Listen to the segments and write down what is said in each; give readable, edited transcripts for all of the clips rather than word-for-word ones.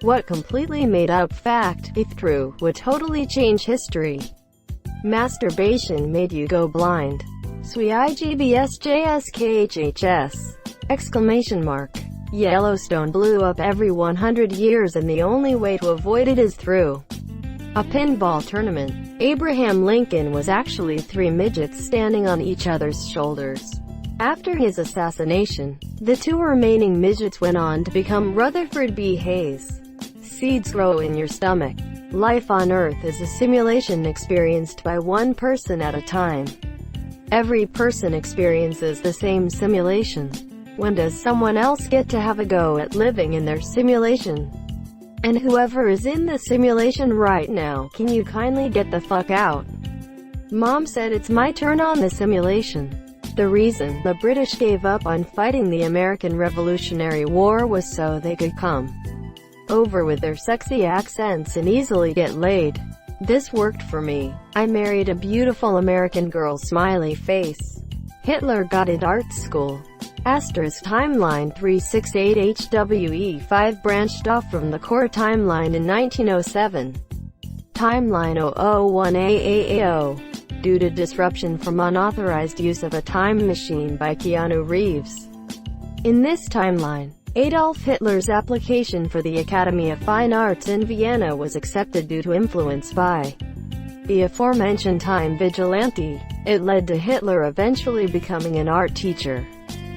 What completely made-up fact, if true, would totally change history? Masturbation made you go blind. SWIGBSJSKHHS! Exclamation mark. Yellowstone blew up every 100 years and the only way to avoid it is through a pinball tournament. Abraham Lincoln was actually 3 midgets standing on each other's shoulders. After his assassination, the 2 remaining midgets went on to become Rutherford B. Hayes. Seeds grow in your stomach. Life on Earth is a simulation experienced by one person at a time. Every person experiences the same simulation. When does someone else get to have a go at living in their simulation? And whoever is in the simulation right now, can you kindly get the fuck out? Mom said it's my turn on the simulation. The reason the British gave up on fighting the American Revolutionary War was so they could come over with their sexy accents and easily get laid. This worked for me. I married a beautiful American girl, smiley face. Hitler got into art school. Asterisk timeline 368 HWE5 branched off from the core timeline in 1907. Timeline 001 AAAO. Due to disruption from unauthorized use of a time machine by Keanu Reeves. In this timeline, Adolf Hitler's application for the Academy of Fine Arts in Vienna was accepted due to influence by the aforementioned time vigilante. It led to Hitler eventually becoming an art teacher,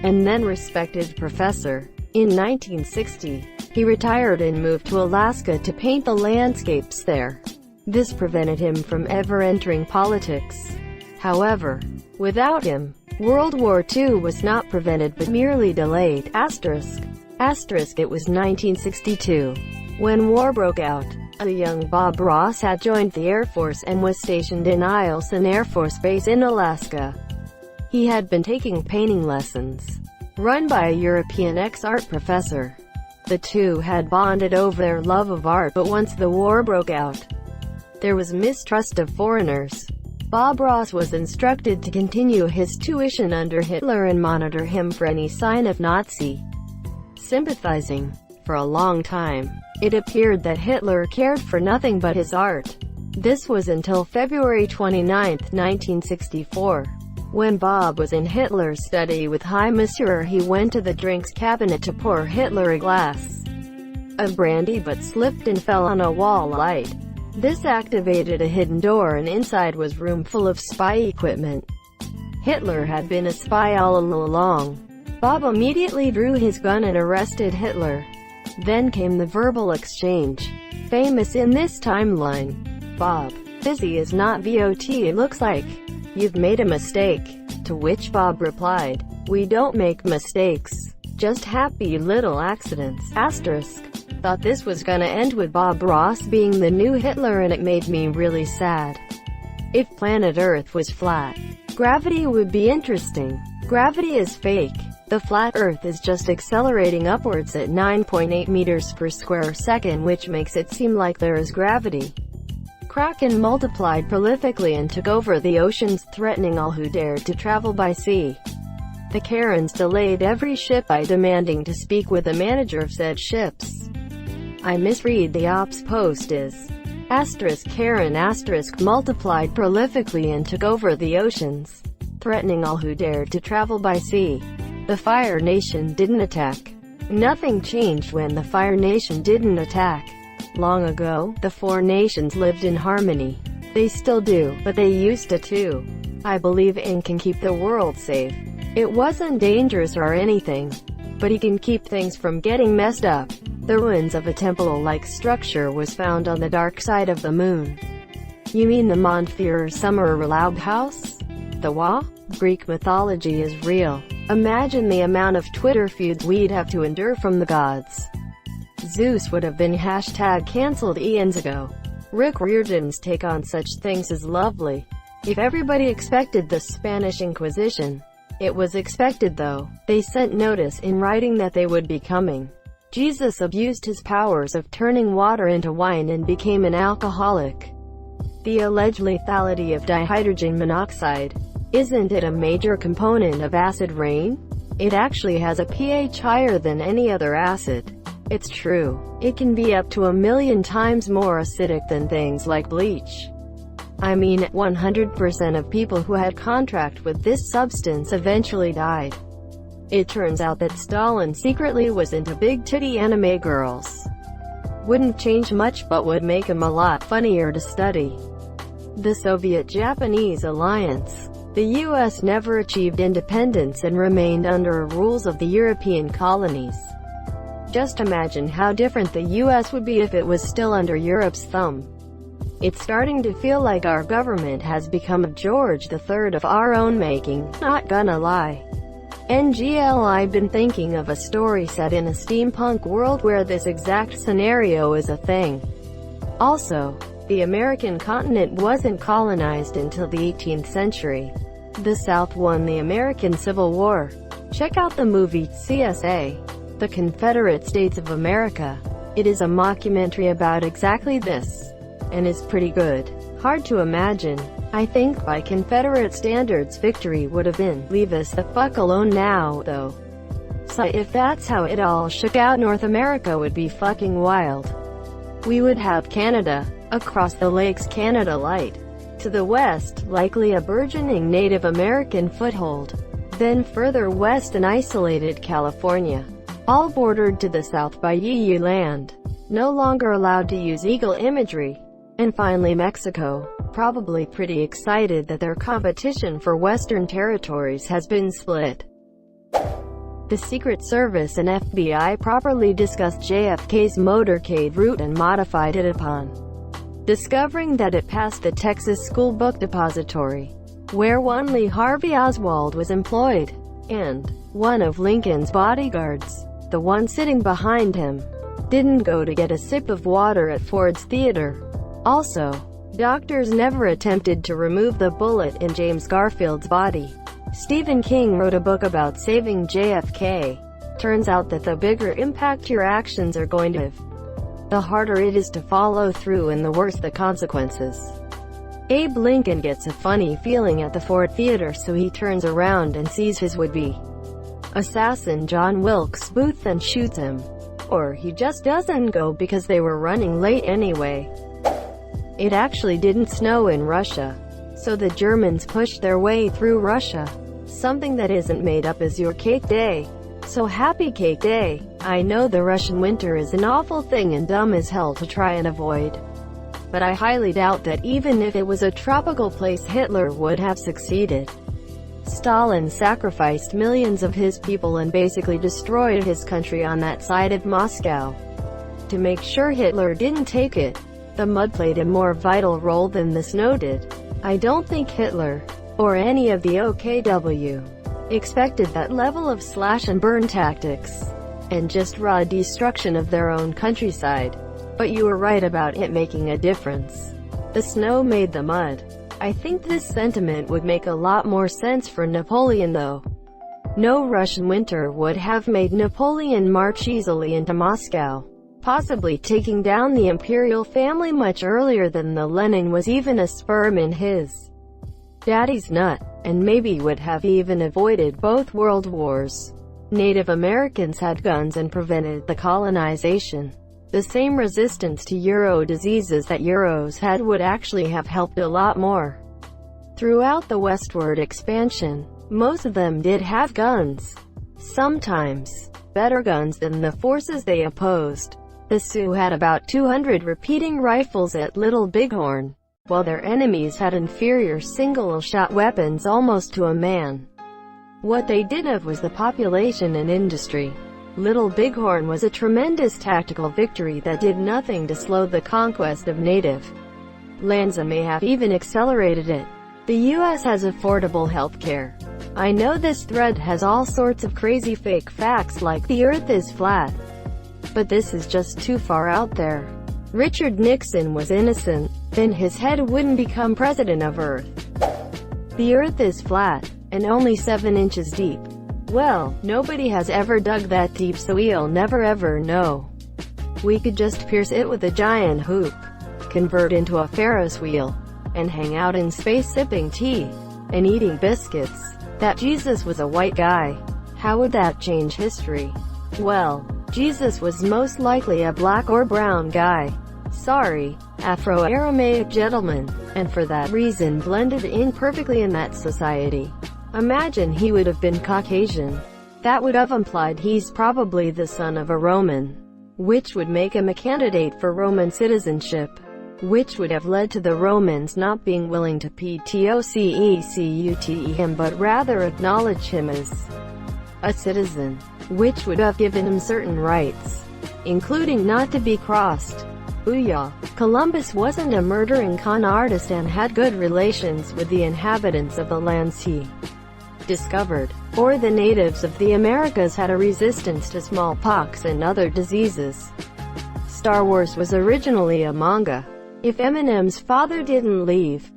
and then respected professor. In 1960, he retired and moved to Alaska to paint the landscapes there. This prevented him from ever entering politics. However, without him, World War II was not prevented but merely delayed. It was 1962. When war broke out, a young Bob Ross had joined the Air Force and was stationed in Eielson Air Force Base in Alaska. He had been taking painting lessons, run by a European ex-art professor. The two had bonded over their love of art, but once the war broke out, there was mistrust of foreigners. Bob Ross was instructed to continue his tuition under Hitler and monitor him for any sign of Nazi sympathizing. For a long time, it appeared that Hitler cared for nothing but his art. This was until February 29, 1964. When Bob was in Hitler's study with High Monsieur, he went to the drinks cabinet to pour Hitler a glass of brandy but slipped and fell on a wall light. This activated a hidden door and inside was room full of spy equipment. Hitler had been a spy all along. Bob immediately drew his gun and arrested Hitler. Then came the verbal exchange, famous in this timeline. Bob, busy is not VOT, it looks like. You've made a mistake. To which Bob replied, we don't make mistakes, just happy little accidents. Thought this was gonna end with Bob Ross being the new Hitler and it made me really sad. If planet Earth was flat, gravity would be interesting. Gravity is fake. The flat Earth is just accelerating upwards at 9.8 meters per square second, which makes it seem like there is gravity. Kraken multiplied prolifically and took over the oceans, threatening all who dared to travel by sea. The Karens delayed every ship by demanding to speak with the manager of said ships. I misread the ops post is Karen multiplied prolifically and took over the oceans, threatening all who dared to travel by sea. The Fire Nation didn't attack. Nothing changed when the Fire Nation didn't attack. Long ago, the 4 nations lived in harmony. They still do, but they used to too. I believe in can keep the world safe. It wasn't dangerous or anything, but he can keep things from getting messed up. The ruins of a temple-like structure was found on the dark side of the moon. You mean the Montführer Sommerurlaub house? The what? Greek mythology is real. Imagine the amount of Twitter feuds we'd have to endure from the gods. Zeus would have been #cancelled eons ago. Rick Riordan's take on such things is lovely. If everybody expected the Spanish Inquisition, it was expected though. They sent notice in writing that they would be coming. Jesus abused his powers of turning water into wine and became an alcoholic. The alleged lethality of dihydrogen monoxide. Isn't it a major component of acid rain? It actually has a pH higher than any other acid. It's true. It can be up to 1,000,000 times more acidic than things like bleach. I mean, 100% of people who had contact with this substance eventually died. It turns out that Stalin secretly was into big titty anime girls. Wouldn't change much but would make him a lot funnier to study. The Soviet-Japanese alliance. The US never achieved independence and remained under rules of the European colonies. Just imagine how different the US would be if it was still under Europe's thumb. It's starting to feel like our government has become a George III of our own making, not gonna lie. NGL, I've been thinking of a story set in a steampunk world where this exact scenario is a thing. Also, the American continent wasn't colonized until the 18th century. The South won the American Civil War. Check out the movie CSA, The Confederate States of America. It is a mockumentary about exactly this, and is pretty good. Hard to imagine. I think by Confederate standards victory would have been, leave us the fuck alone now, though. So if that's how it all shook out, North America would be fucking wild. We would have Canada, across the lakes Canada Light. To the west, likely a burgeoning Native American foothold. Then further west an isolated California. All bordered to the south by EU land. No longer allowed to use eagle imagery. And finally Mexico, probably pretty excited that their competition for Western territories has been split. The Secret Service and FBI properly discussed JFK's motorcade route and modified it upon discovering that it passed the Texas School Book Depository, where one Lee Harvey Oswald was employed, and one of Lincoln's bodyguards, the one sitting behind him, didn't go to get a sip of water at Ford's Theater. Also, doctors never attempted to remove the bullet in James Garfield's body. Stephen King wrote a book about saving JFK. Turns out that the bigger impact your actions are going to have, the harder it is to follow through and the worse the consequences. Abe Lincoln gets a funny feeling at the Ford Theater, so he turns around and sees his would-be assassin John Wilkes Booth and shoots him. Or he just doesn't go because they were running late anyway. It actually didn't snow in Russia, so the Germans pushed their way through Russia. Something that isn't made up is your cake day. So happy cake day. I know the Russian winter is an awful thing and dumb as hell to try and avoid. But I highly doubt that even if it was a tropical place Hitler would have succeeded. Stalin sacrificed millions of his people and basically destroyed his country on that side of Moscow. To make sure Hitler didn't take it, the mud played a more vital role than the snow did. I don't think Hitler, or any of the OKW, expected that level of slash and burn tactics, and just raw destruction of their own countryside. But you were right about it making a difference. The snow made the mud. I think this sentiment would make a lot more sense for Napoleon though. No Russian winter would have made Napoleon march easily into Moscow, possibly taking down the imperial family much earlier than the Lenin was even a sperm in his daddy's nut, and maybe would have even avoided both world wars. Native Americans had guns and prevented the colonization. The same resistance to Euro diseases that Euros had would actually have helped a lot more. Throughout the westward expansion, most of them did have guns. Sometimes better guns than the forces they opposed. The Sioux had about 200 repeating rifles at Little Bighorn, while their enemies had inferior single-shot weapons almost to a man. What they did have was the population and industry. Little Bighorn was a tremendous tactical victory that did nothing to slow the conquest of native lands and may have even accelerated it. The US has affordable health care. I know this thread has all sorts of crazy fake facts like the Earth is flat, but this is just too far out there. Richard Nixon was innocent, then his head wouldn't become president of Earth. The Earth is flat, and only 7 inches deep. Well, nobody has ever dug that deep, so we'll never ever know. We could just pierce it with a giant hoop, convert into a Ferris wheel, and hang out in space sipping tea and eating biscuits. That Jesus was a white guy. How would that change history? Well, Jesus was most likely a black or brown guy. Sorry, Afro-Aramaic gentleman, and for that reason blended in perfectly in that society. Imagine he would have been Caucasian. That would have implied he's probably the son of a Roman, which would make him a candidate for Roman citizenship, which would have led to the Romans not being willing to PTOCECUTE him but rather acknowledge him as a citizen, which would have given him certain rights, including not to be crossed. Booyah! Columbus wasn't a murdering con artist and had good relations with the inhabitants of the lands he discovered, or the natives of the Americas had a resistance to smallpox and other diseases. Star Wars was originally a manga. If Eminem's father didn't leave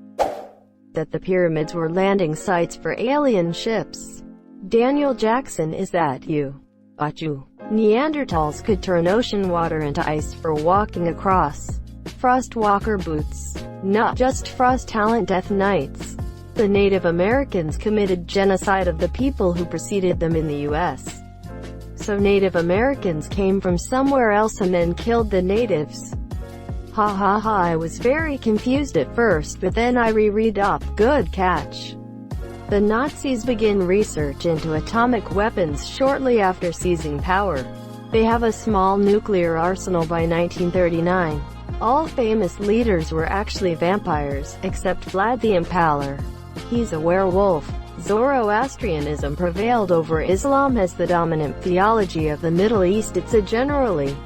that the pyramids were landing sites for alien ships. Daniel Jackson, is that you? Achu. Neanderthals could turn ocean water into ice for walking across. Frostwalker boots. Not just Frost Talent Death Knights. The Native Americans committed genocide of the people who preceded them in the U.S. So Native Americans came from somewhere else and then killed the natives. Ha ha ha, I was very confused at first, but then I reread up. Good catch. The Nazis begin research into atomic weapons shortly after seizing power. They have a small nuclear arsenal by 1939. All famous leaders were actually vampires, except Vlad the Impaler. He's a werewolf. Zoroastrianism prevailed over Islam as the dominant theology of the Middle East. It's a generally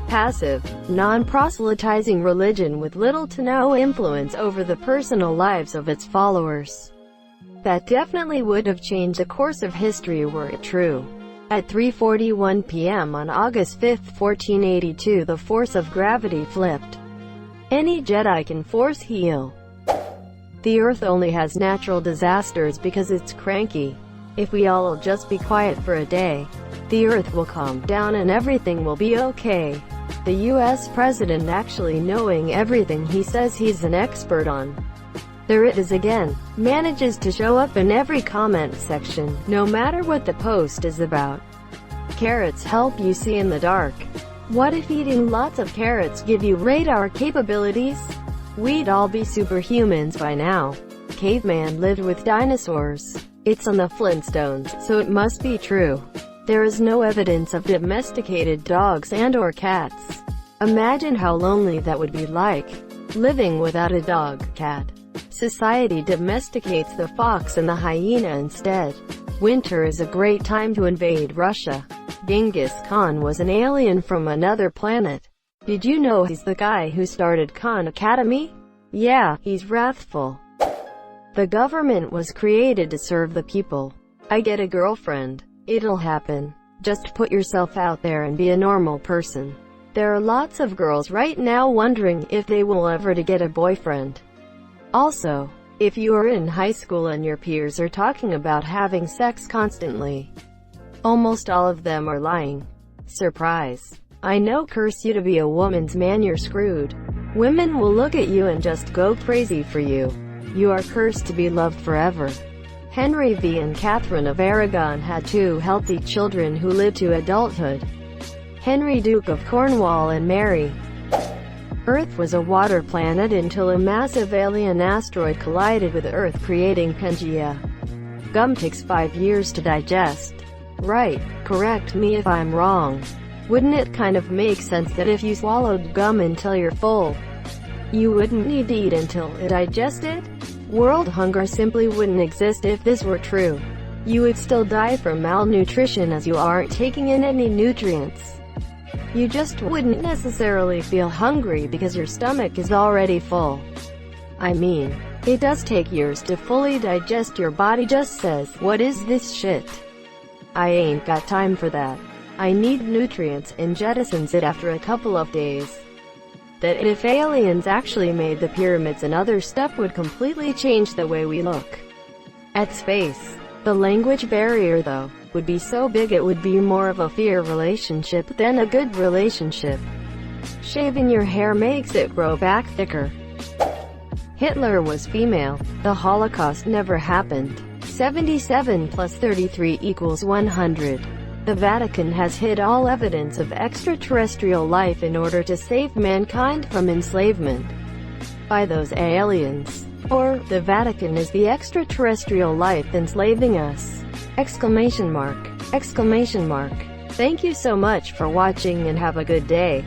passive, non-proselytizing religion with little to no influence over the personal lives of its followers. That definitely would have changed the course of history were it true. At 3:41 p.m. on August 5, 1482, the force of gravity flipped. Any Jedi can force heal. The Earth only has natural disasters because it's cranky. If we all will just be quiet for a day, the Earth will calm down and everything will be okay. The US President actually knowing everything he says he's an expert on. There it is again. Manages to show up in every comment section, no matter what the post is about. Carrots help you see in the dark. What if eating lots of carrots give you radar capabilities? We'd all be superhumans by now. Caveman lived with dinosaurs. It's on the Flintstones, so it must be true. There is no evidence of domesticated dogs and/or cats. Imagine how lonely that would be like, living without a dog, cat. Society domesticates the fox and the hyena instead. Winter is a great time to invade Russia. Genghis Khan was an alien from another planet. Did you know he's the guy who started Khan Academy? Yeah, he's wrathful. The government was created to serve the people. I get a girlfriend. It'll happen. Just put yourself out there and be a normal person. There are lots of girls right now wondering if they will ever get a boyfriend. Also, if you are in high school and your peers are talking about having sex constantly, almost all of them are lying. Surprise. I know, curse you to be a woman's man, you're screwed. Women will look at you and just go crazy for you. You are cursed to be loved forever. Henry V and Catherine of Aragon had 2 healthy children who lived to adulthood. Henry, Duke of Cornwall, and Mary. Earth was a water planet until a massive alien asteroid collided with Earth, creating Pangea. Gum takes 5 years to digest. Right, correct me if I'm wrong. Wouldn't it kind of make sense that if you swallowed gum until you're full, you wouldn't need to eat until it digested? World hunger simply wouldn't exist if this were true. You would still die from malnutrition as you aren't taking in any nutrients. You just wouldn't necessarily feel hungry because your stomach is already full. I mean, it does take years to fully digest. Your body just says, what is this shit? I ain't got time for that. I need nutrients, and jettisons it after a couple of days. That if aliens actually made the pyramids and other stuff would completely change the way we look at space. The language barrier, though, would be so big it would be more of a fear relationship than a good relationship. Shaving your hair makes it grow back thicker. Hitler was female. The Holocaust never happened. 77 plus 33 equals 100. The Vatican has hid all evidence of extraterrestrial life in order to save mankind from enslavement by those aliens. Or, the Vatican is the extraterrestrial life enslaving us! Exclamation mark. Exclamation mark. Thank you so much for watching and have a good day.